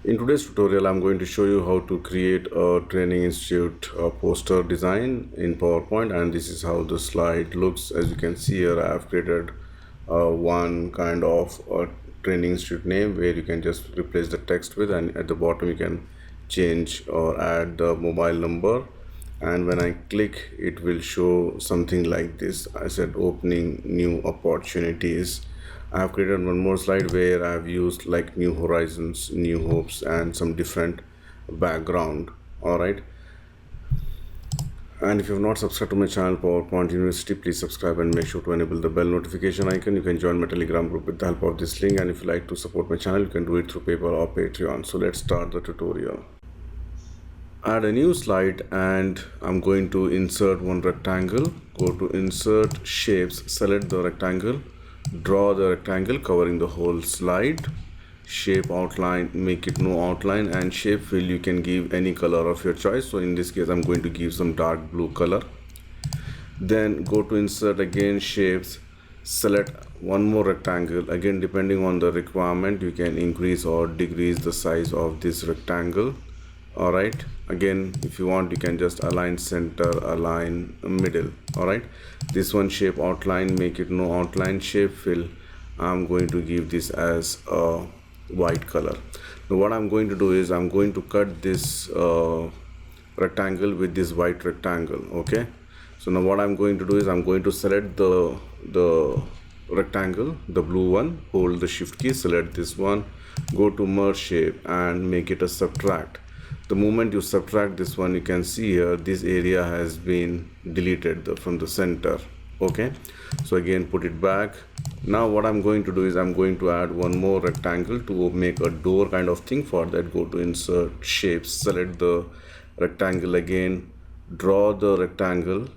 In today's tutorial, I'm going to show you how to create a training institute poster design in PowerPoint, and this is how the slide looks. As you can see here, I have created one kind of training institute name where you can just replace the text with, and at the bottom you can change or add the mobile number, and when I click it will show something like this. I said opening new opportunities. I have created one more slide where I have used like new horizons, new hopes, and some different background. All right. And if you have not subscribed to my channel PowerPoint University, please subscribe and make sure to enable the bell notification icon. You can join my Telegram group with the help of this link, and if you like to support my channel, you can do it through PayPal or Patreon. So let's start the tutorial. Add a new slide, and I'm going to insert one rectangle. Go to insert shapes, select the rectangle, draw the rectangle covering the whole slide. Shape outline, make it no outline, and shape fill you can give any color of your choice. So in this case I'm going to give some dark blue color. Then go to insert again shapes, select one more rectangle. Again, depending on the requirement, you can increase or decrease the size of this rectangle. All right, again if you want you can just align center, align middle. All right, this one shape outline, make it no outline. Shape fill, I'm going to give this as a white color. Now what I'm going to do is I'm going to cut this rectangle with this white rectangle. Okay, so now what I'm going to do is I'm going to select the rectangle, the blue one, hold the shift key, select this one, go to merge shape and make it a subtract. The moment you subtract this one, you can see here this area has been deleted from the center. Okay, so again put it back. Now what I'm going to do is I'm going to add one more rectangle to make a door kind of thing. For that, go to insert shapes, select the rectangle again, draw the rectangle,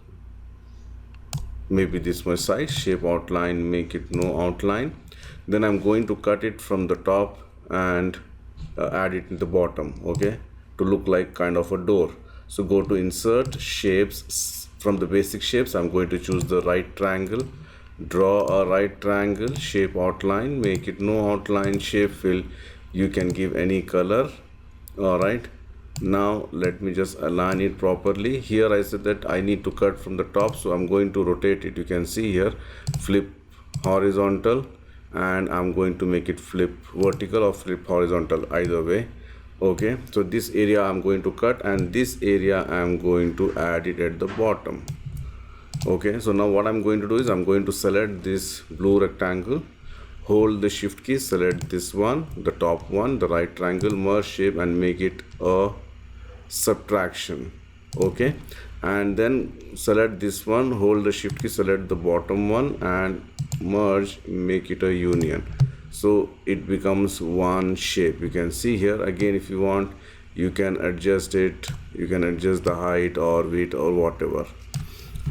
maybe this much size. Shape outline, make it no outline. Then I'm going to cut it from the top and add it in the bottom. Okay, to look like kind of a door. So go to insert shapes. From the basic shapes I'm going to choose the right triangle, draw a right triangle, shape outline, make it no outline. Shape fill, you can give any color. All right, now let me just align it properly. Here I said that I need to cut from the top, so I'm going to rotate it. You can see here, flip horizontal, and I'm going to make it flip vertical or flip horizontal, either way. Okay, so this area I'm going to cut, and this area I'm going to add it at the bottom. Okay, so now what I'm going to do is I'm going to select this blue rectangle, hold the shift key, select this one, the top one, the right triangle, merge shape and make it a subtraction. Okay, and then select this one, hold the shift key, select the bottom one and merge, make it a union. So it becomes one shape. You can see here. Again, if you want, you can adjust it, you can adjust the height or width or whatever.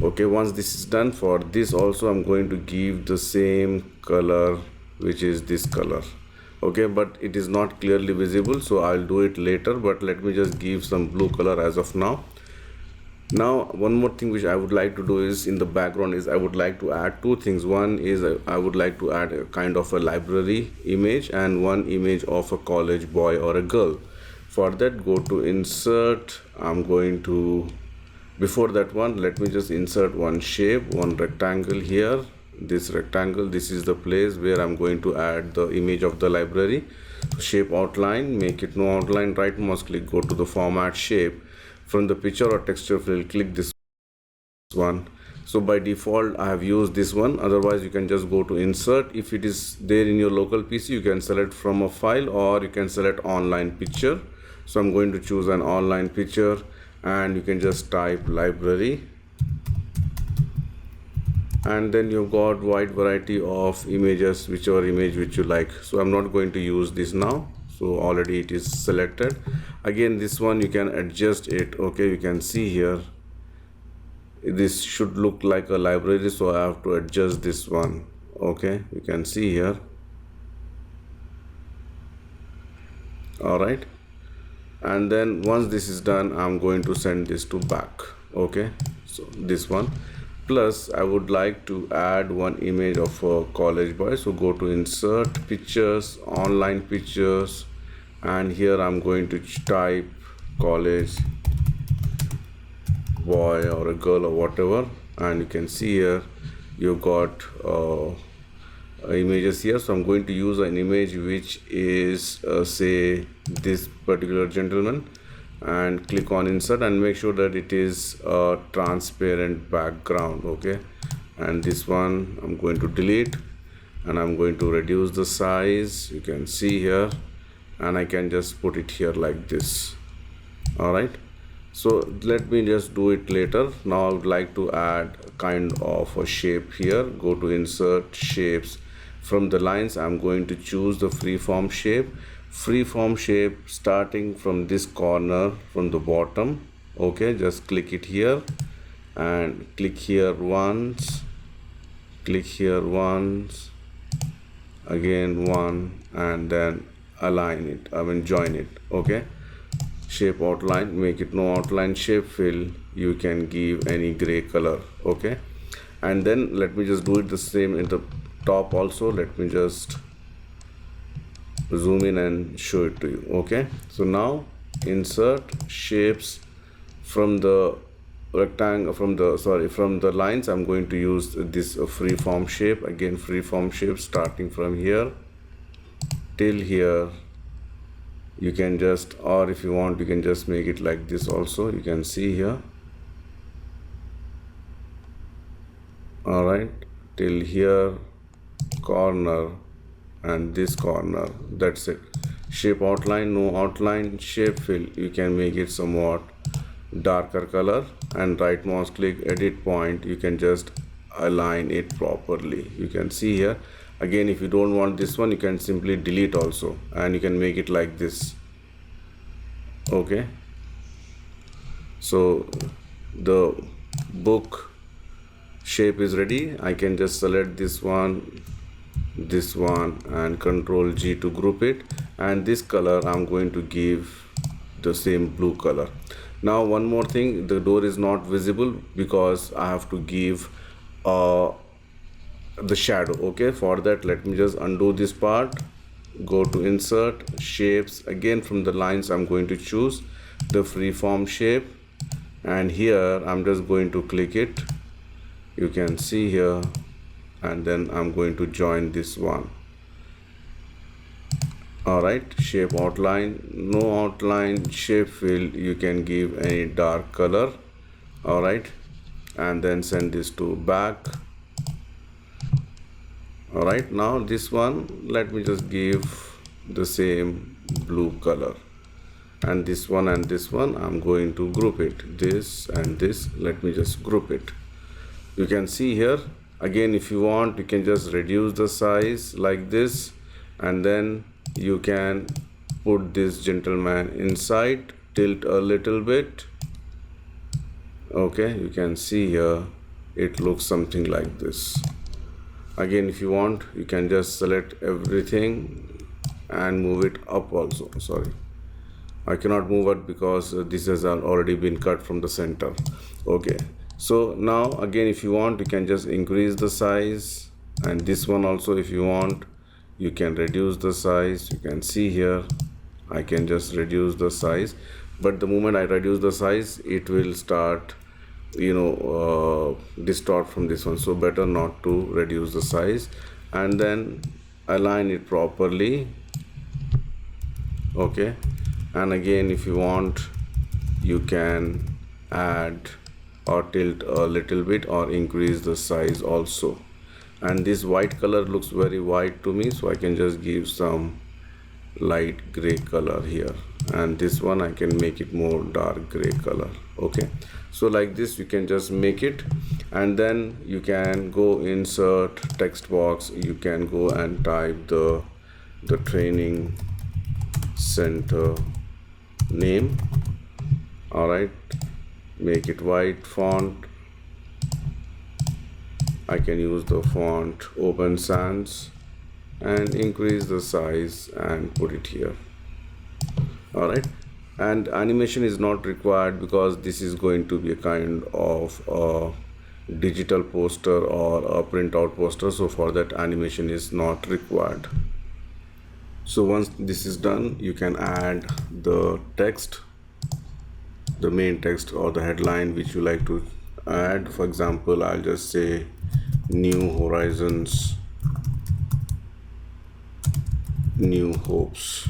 Okay, once this is done, for this also I'm going to give the same color, which is this color. Okay, but it is not clearly visible, so I'll do it later, but let me just give some blue color as of now. Now one more thing which I would like to do is in the background is I would like to add two things. One is I would like to add a kind of a library image and one image of a college boy or a girl. For that, go to insert. I'm going to, before that one, let me just insert one shape, one rectangle here. This rectangle, this is the place where I'm going to add the image of the library. Shape outline, make it no outline, right mouse click, go to the format shape. From the picture or texture field, click this one. So by default I have used this one, otherwise you can just go to insert. If it is there in your local PC, you can select from a file or you can select online picture. So I'm going to choose an online picture, and you can just type library, and then you've got wide variety of images, whichever image which you like. So I'm not going to use this now, so already it is selected. Again, this one you can adjust it. Okay, you can see here this should look like a library, so I have to adjust this one. Okay, you can see here. All right, and then once this is done, I'm going to send this to back. Okay, so this one, plus I would like to add one image of a college boy. So go to insert pictures, online pictures, and here I'm going to type college boy or a girl or whatever, and you can see here you got images here. So I'm going to use an image which is say this particular gentleman, and click on insert and make sure that it is a transparent background. Okay, and this one I'm going to delete, and I'm going to reduce the size, you can see here, and I can just put it here like this. All right, so let me just do it later. Now I would like to add kind of a shape here. Go to insert shapes. From the lines I'm going to choose the freeform shape. Freeform shape starting from this corner from the bottom. Okay, just click it here and click here once, click here once, again one, and then align it, join it. Okay, shape outline, make it no outline. Shape fill, you can give any gray color. Okay, and then let me just do it the same in the top also. Let me just zoom in and show it to you. Okay, so now insert shapes. From the rectangle, from the lines I'm going to use this freeform shape. Again, freeform shape starting from here till here. You can just, or if you want, you can just make it like this also. You can see here. All right, till here, corner, and this corner. That's it. Shape outline, no outline. Shape fill, you can make it somewhat darker color, and right mouse click, edit point, you can just align it properly. You can see here. Again, if you don't want this one, you can simply delete also, and you can make it like this. Okay, so the book shape is ready. I can just select this one, and Control G to group it, and this color I'm going to give the same blue color. Now one more thing, the door is not visible because I have to give the shadow. Okay, for that let me just undo this part. Go to insert shapes. Again, from the lines I'm going to choose the freeform shape, and here I'm just going to click it. You can see here, and then I'm going to join this one. All right, shape outline, no outline. Shape fill, you can give any dark color. All right, and then send this to back. All right, now this one, let me just give the same blue color, and this one and this one I'm going to group it, this and this. Let me just group it. You can see here. Again, if you want, you can just reduce the size like this, and then you can put this gentleman inside, tilt a little bit. Okay, you can see here it looks something like this. Again, if you want, you can just select everything and move it up also. Sorry, I cannot move it because this has already been cut from the center. Okay, so now again, if you want, you can just increase the size, and this one also, if you want, you can reduce the size. You can see here I can just reduce the size, but the moment I reduce the size, it will start distort from this one, so better not to reduce the size, and then align it properly. Okay, and again, if you want, you can add or tilt a little bit or increase the size also. And this white color looks very white to me, so I can just give some light gray color here, and this one I can make it more dark gray color. Okay, so like this you can just make it, and then you can go insert text box. You can go and type the training center name. All right, make it white font. I can use the font Open Sans and increase the size and put it here. All right, and animation is not required because this is going to be a kind of a digital poster or a printout poster, so for that animation is not required. So once this is done, you can add the text, the main text or the headline which you like to add. For example, I'll just say New Horizons, New Hopes,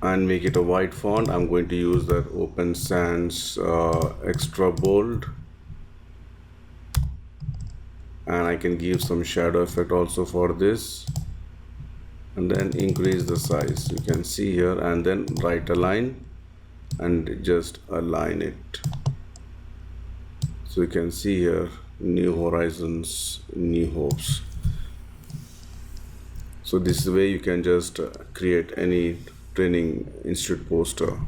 and make it a white font. I'm going to use that Open Sans extra bold, and I can give some shadow effect also for this, and then increase the size. You can see here, and then write a line and just align it. So you can see here, New Horizons, New Hopes. So this way you can just create any training institute poster.